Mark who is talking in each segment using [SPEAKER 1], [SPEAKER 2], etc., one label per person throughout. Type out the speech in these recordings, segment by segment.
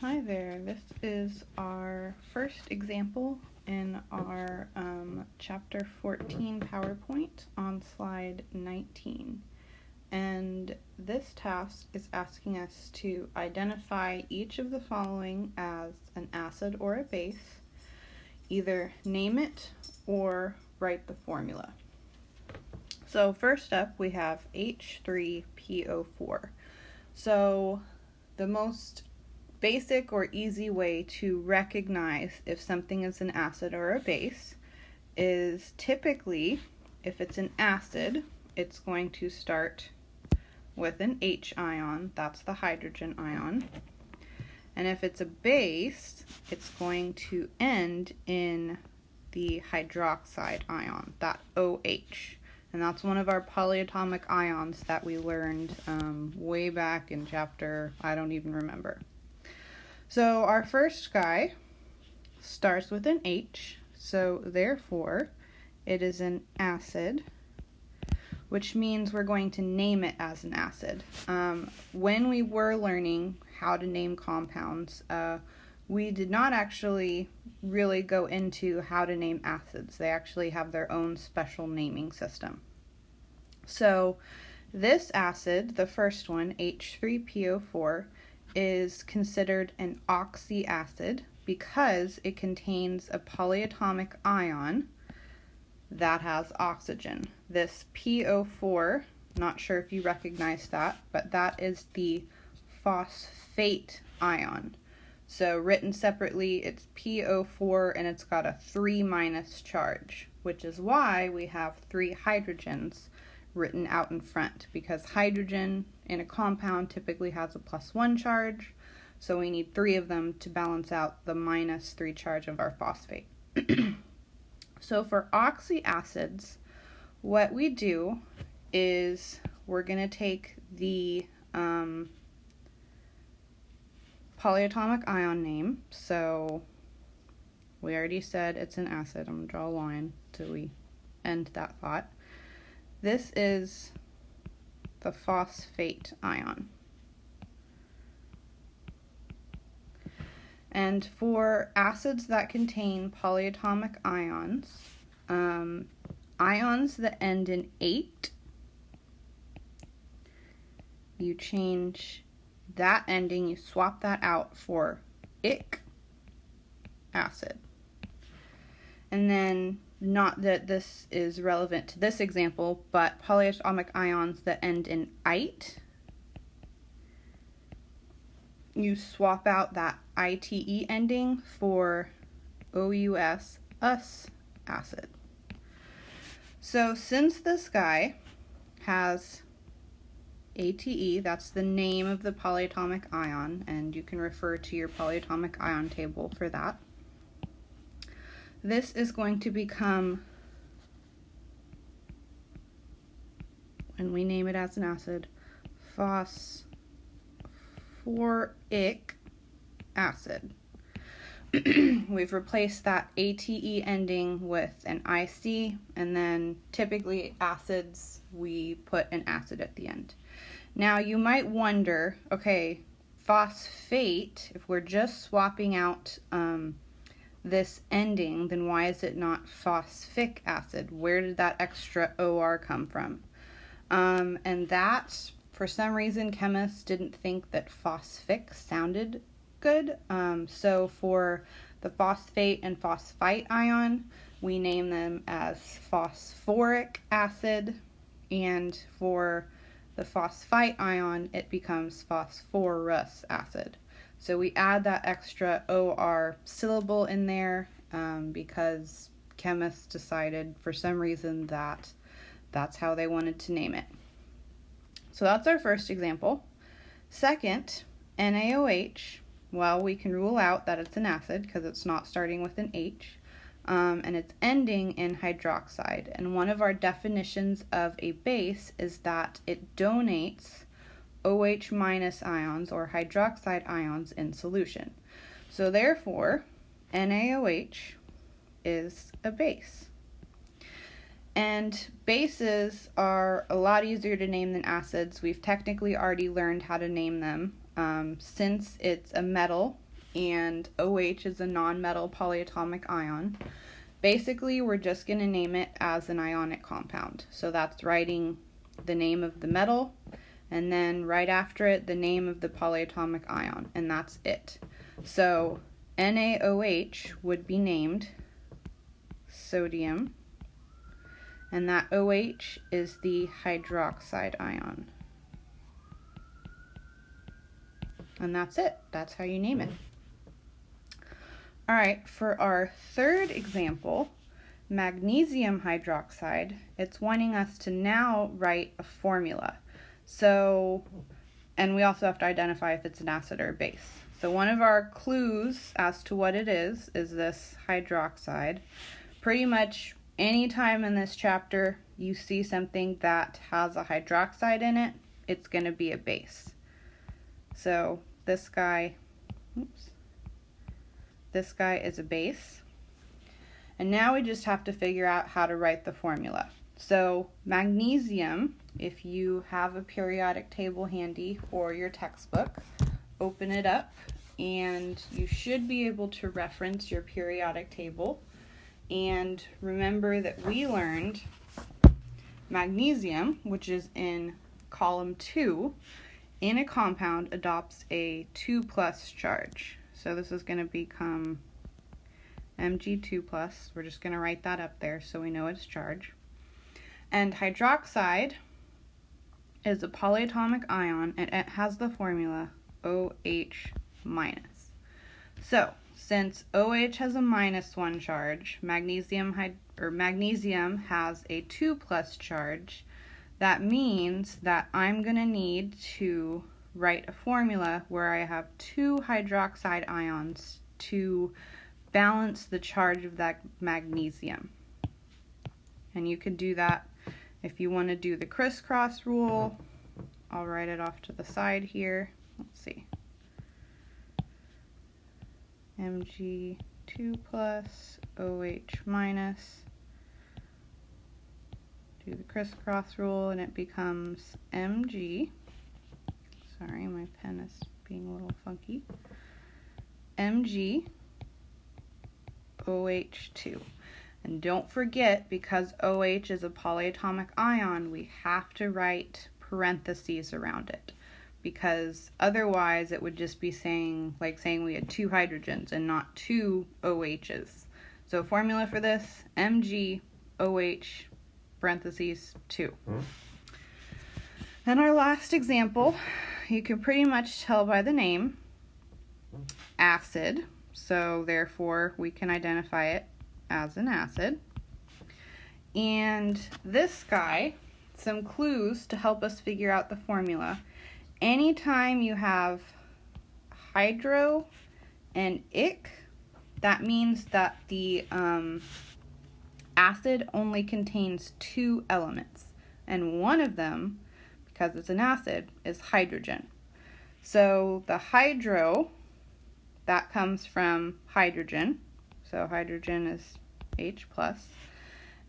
[SPEAKER 1] Hi there, this is our first example in our Chapter 14 PowerPoint on slide 19. And this task is asking us to identify each of the following as an acid or a base, either name it or write the formula. So first up we have H3PO4. So the most basic or easy way to recognize if something is an acid or a base is typically, if it's an acid, it's going to start with an H ion, that's the hydrogen ion. And if it's a base, it's going to end in the hydroxide ion, that OH. And that's one of our polyatomic ions that we learned way back in chapter, I don't even remember. So our first guy starts with an H, so therefore it is an acid, which means we're going to name it as an acid. When we were learning how to name compounds, we did not actually really go into how to name acids. They actually have their own special naming system. So this acid, the first one, H3PO4, is considered an oxy acid because it contains a polyatomic ion that has oxygen. This PO4, not sure if you recognize that, but that is the phosphate ion. So written separately, it's PO4 and it's got a 3- charge, which is why we have 3 hydrogens written out in front, because hydrogen in a compound typically has a +1 charge, so we need 3 of them to balance out the -3 charge of our phosphate. So for oxy acids, what we do is we're going to take the polyatomic ion name. So we already said it's an acid. I'm going to draw a line till we end that thought. This is the phosphate ion. And for acids that contain polyatomic ions, ions that end in 8, you change that ending, you swap that out for ic acid. And then, not that this is relevant to this example, but polyatomic ions that end in ite, you swap out that ite ending for OUS us acid. So since this guy has ATE, that's the name of the polyatomic ion, and you can refer to your polyatomic ion table for that. This is going to become, when we name it as an acid, phosphoric acid. We've replaced that ATE ending with an IC, and then typically acids, we put an acid at the end. Now you might wonder, okay, phosphate, if we're just swapping out this ending, then why is it not phosphic acid? Where did that extra OR come from? And that, for some reason, chemists didn't think that phosphic sounded good. So for the phosphate and phosphite ion, we name them as phosphoric acid, and for the phosphite ion, it becomes phosphorus acid. So we add that extra OR syllable in there because chemists decided for some reason that that's how they wanted to name it. So that's our first example. Second, NaOH, well, we can rule out that it's an acid because it's not starting with an H, and it's ending in hydroxide. And one of our definitions of a base is that it donates OH- ions or hydroxide ions in solution. So therefore, NaOH is a base. And bases are a lot easier to name than acids. We've technically already learned how to name them. Since it's a metal, and OH is a nonmetal polyatomic ion. Basically, we're just going to name it as an ionic compound. So that's writing the name of the metal, and then right after it, the name of the polyatomic ion, and that's it. So NaOH would be named sodium, and that OH is the hydroxide ion. And that's it. That's how you name it. All right, for our third example, magnesium hydroxide, it's wanting us to now write a formula. So, and we also have to identify if it's an acid or a base. So one of our clues as to what it is this hydroxide. Pretty much any time in this chapter you see something that has a hydroxide in it, it's going to be a base. So this guy, this guy is a base. And now we just have to figure out how to write the formula. So magnesium, if you have a periodic table handy or your textbook, open it up and you should be able to reference your periodic table. And remember that we learned magnesium, which is in column 2, in a compound adopts a 2+ charge. So this is going to become Mg2+. We're just going to write that up there so we know its charge. And hydroxide is a polyatomic ion, and it has the formula OH-. So, since OH has a -1 charge, magnesium has a 2+ charge, that means that I'm going to need to write a formula where I have 2 hydroxide ions to balance the charge of that magnesium. And you can do that if you want to do the crisscross rule. I'll write it off to the side here. Let's see. Mg2+, OH-. Do the crisscross rule and it becomes Mg. Sorry, my pen is being a little funky. Mg OH2. And don't forget, because OH is a polyatomic ion, we have to write parentheses around it, because otherwise it would just be saying we had 2 hydrogens and not 2 OHs. So formula for this, Mg OH parentheses 2. And our last example, you can pretty much tell by the name, acid. So therefore we can identify it as an acid. And this guy, some clues to help us figure out the formula. Anytime you have hydro and ic, that means that the acid only contains 2 elements. And one of them, because it's an acid, is hydrogen. So the hydro, that comes from hydrogen. So hydrogen is H+.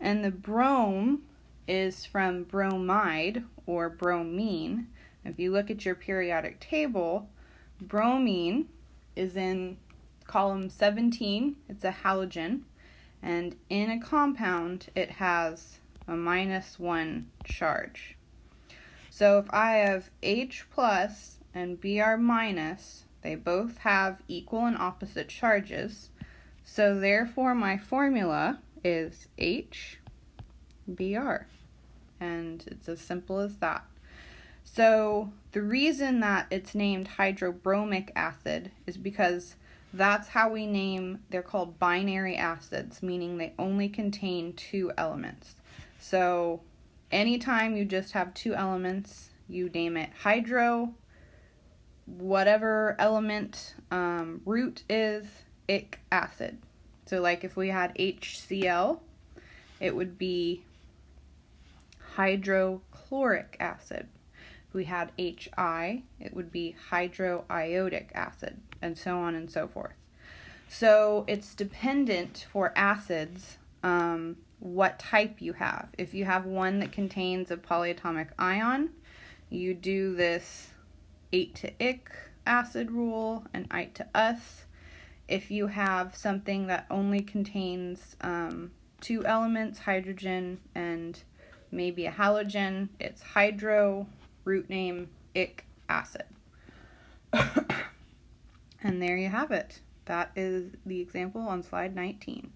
[SPEAKER 1] And the brome is from bromide or bromine. If you look at your periodic table, bromine is in column 17. It's a halogen. And in a compound, it has a -1 charge. So if I have H+ and Br-, they both have equal and opposite charges. So therefore my formula is HBr. And it's as simple as that. So the reason that it's named hydrobromic acid is because that's how we name, they're called binary acids, meaning they only contain 2 elements. So anytime you just have 2 elements, you name it hydro, whatever element root is, ic acid. So like if we had HCl, it would be hydrochloric acid. If we had HI, it would be hydroiodic acid, and so on and so forth. So it's dependent for acids what type you have. If you have one that contains a polyatomic ion, you do this 8 to ic acid rule and 8 to us. If you have something that only contains two elements, hydrogen and maybe a halogen, it's hydro, root name, acid. And there you have it. That is the example on slide 19.